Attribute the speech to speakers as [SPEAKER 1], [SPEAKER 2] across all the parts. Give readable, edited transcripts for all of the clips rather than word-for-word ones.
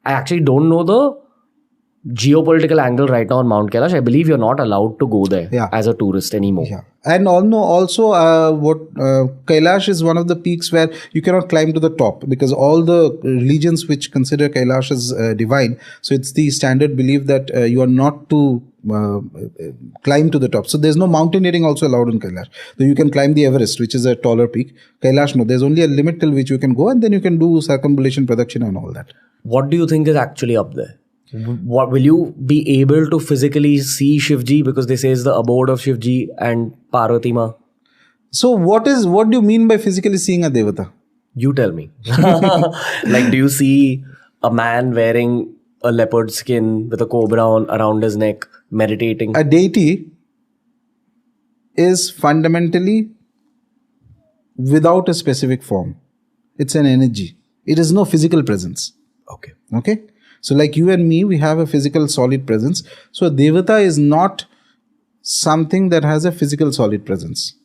[SPEAKER 1] I actually don't know the geopolitical angle right now on Mount Kailash. I believe you're not allowed to go there as a tourist anymore.
[SPEAKER 2] Yeah. And also Kailash is one of the peaks where you cannot climb to the top, because all the religions which consider Kailash as divine, so it's the standard belief that you are not to climb to the top. So there's no mountaineering also allowed in Kailash. So you can climb the Everest, which is a taller peak. Kailash, no. There's only a limit till which you can go, and then you can do circumambulation, pradakshina and all that.
[SPEAKER 1] What do you think is actually up there? What will you be able to physically see Shivji, because they say it's the abode of Shivji and Parvati Ma?
[SPEAKER 2] So what do you mean by physically seeing a devata?
[SPEAKER 1] You tell me. Like, do you see a man wearing a leopard skin with a cobra around his neck, meditating?
[SPEAKER 2] A deity is fundamentally without a specific form. It's an energy. It is no physical presence. Okay. So like you and me, we have a physical solid presence. So a devata is not something that has a physical solid presence.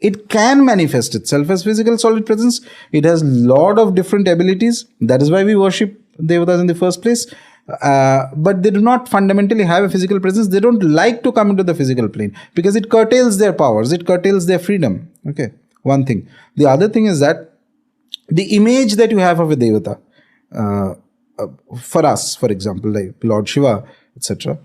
[SPEAKER 2] It can manifest itself as physical solid presence. It has lot of different abilities. That is why we worship devatas in the first place. But they do not fundamentally have a physical presence. They don't like to come into the physical plane because it curtails their powers. It curtails their freedom. Okay. One thing. The other thing is that the image that you have of a devata, for us, for example, like Lord Shiva, etc.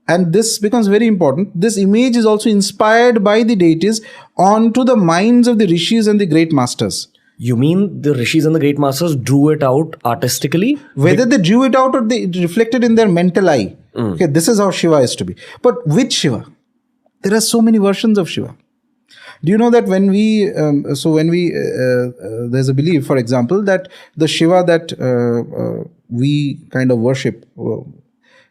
[SPEAKER 2] And this becomes very important. This image is also inspired by the deities onto the minds of the rishis and the great masters.
[SPEAKER 1] You mean the rishis and the great masters drew it out artistically?
[SPEAKER 2] Whether they drew it out or they reflected in their mental eye. Okay, this is how Shiva is to be. But which Shiva? There are so many versions of Shiva. Do you know that when there's a belief, for example, that the Shiva that we kind of worship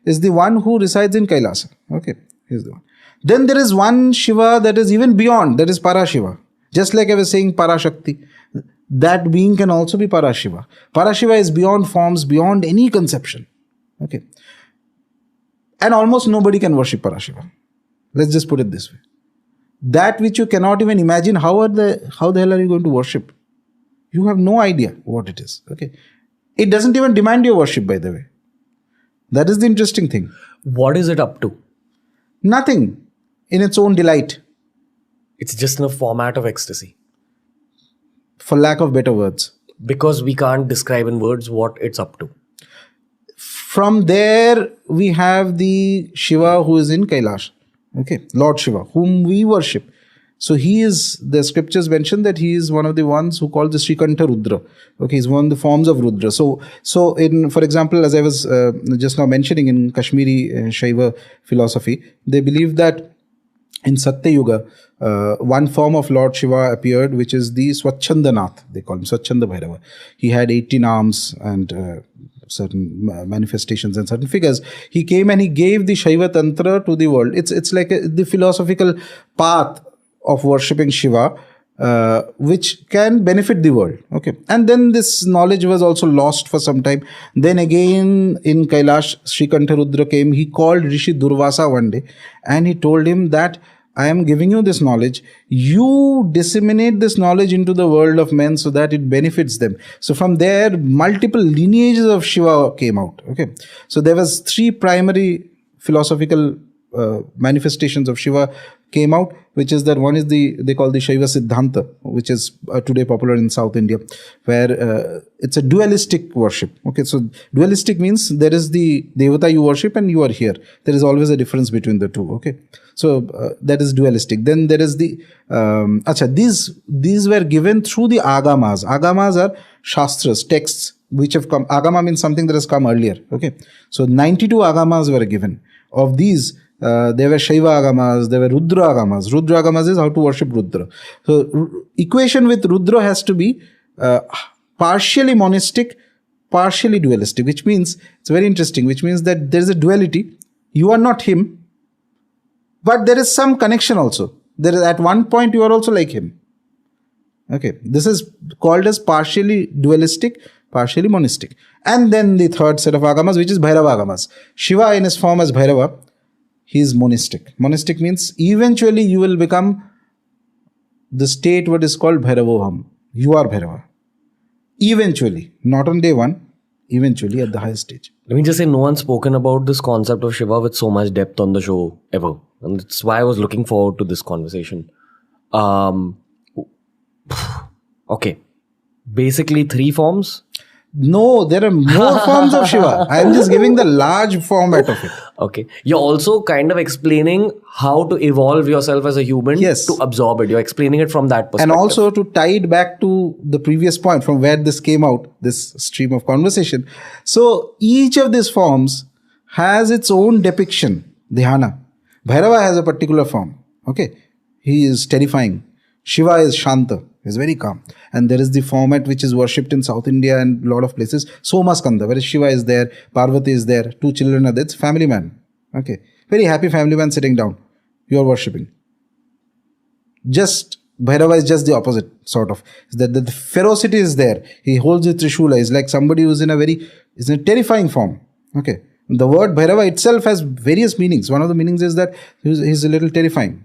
[SPEAKER 2] is the one who resides in Kailasa. Okay, he's the one. Then there is one Shiva that is even beyond, that is Parashiva. Just like I was saying Parashakti, that being can also be Parashiva. Parashiva is beyond forms, beyond any conception. Okay. And almost nobody can worship Parashiva. Let's just put it this way. That which you cannot even imagine, how the hell are you going to worship? You have no idea what it is. Okay. It doesn't even demand your worship, by the way. That is the interesting thing.
[SPEAKER 1] What is it up to?
[SPEAKER 2] Nothing in its own delight.
[SPEAKER 1] It's just in a format of ecstasy.
[SPEAKER 2] For lack of better words.
[SPEAKER 1] Because we can't describe in words what it's up to.
[SPEAKER 2] From there, we have the Shiva who is in Kailash. Okay, Lord Shiva, whom we worship. So he is, the scriptures mention that he is one of the ones who called the Srikanta Rudra. Okay, he's one of the forms of Rudra. So in, for example, as I was just now mentioning in Kashmiri Shaiva philosophy, they believe that in Satya Yuga, one form of Lord Shiva appeared, which is the Swachhanda, they call him Swachhanda Bhairava. He had 18 arms and certain manifestations and certain figures. He came and he gave the Shiva Tantra to the world. It's like the philosophical path of worshipping Shiva, which can benefit the world. Okay. And then this knowledge was also lost for some time. Then again in Kailash, Srikanta Rudra came. He called Rishi Durvasa one day and he told him that I am giving you this knowledge. You disseminate this knowledge into the world of men so that it benefits them. So from there, multiple lineages of Shiva came out. Okay. So there was 3 primary philosophical manifestations of Shiva came out, which is that one is they call the Shaiva Siddhanta, which is today popular in South India, where it's a dualistic worship. Okay, so dualistic means there is the devata you worship and you are here. There is always a difference between the two. Okay, so that is dualistic. Then there is the these were given through the Agamas. Agamas are shastras, texts which have come. Agama means something that has come earlier. Okay, so 92 Agamas were given. Of these, there were Shaiva Agamas, there were Rudra Agamas. Rudra Agamas is how to worship Rudra. So, equation with Rudra has to be partially monistic, partially dualistic, which means, it's very interesting, which means that there is a duality. You are not him, but there is some connection also. There is, at one point, you are also like him. Okay, this is called as partially dualistic, partially monistic. And then the third set of Agamas, which is Bhairava Agamas. Shiva in his form as Bhairava, he is monistic. Monistic means eventually you will become the state what is called Bhairavoham. You are Bhairava. Eventually, not on day one, eventually at the highest stage.
[SPEAKER 1] Let me just say, no one's spoken about this concept of Shiva with so much depth on the show ever. And that's why I was looking forward to this conversation. Okay. Basically 3 forms.
[SPEAKER 2] No, there are more forms of Shiva. I am just giving the large format of it.
[SPEAKER 1] Okay. You're also kind of explaining how to evolve yourself as a human to absorb it. You're explaining it from that perspective.
[SPEAKER 2] And also to tie it back to the previous point from where this came out, this stream of conversation. So each of these forms has its own depiction. Dhyana. Bhairava has a particular form. Okay. He is terrifying. Shiva is Shanta. He's very calm. And there is the format which is worshipped in South India and a lot of places. Somaskanda, where Shiva is there, Parvati is there, 2 children are there. It's family man. Okay. Very happy family man sitting down. You are worshipping. Just Bhairava is just the opposite, sort of. The ferocity is there. He holds a Trishula. He's like somebody who's in a terrifying form. Okay. The word Bhairava itself has various meanings. One of the meanings is that he's a little terrifying.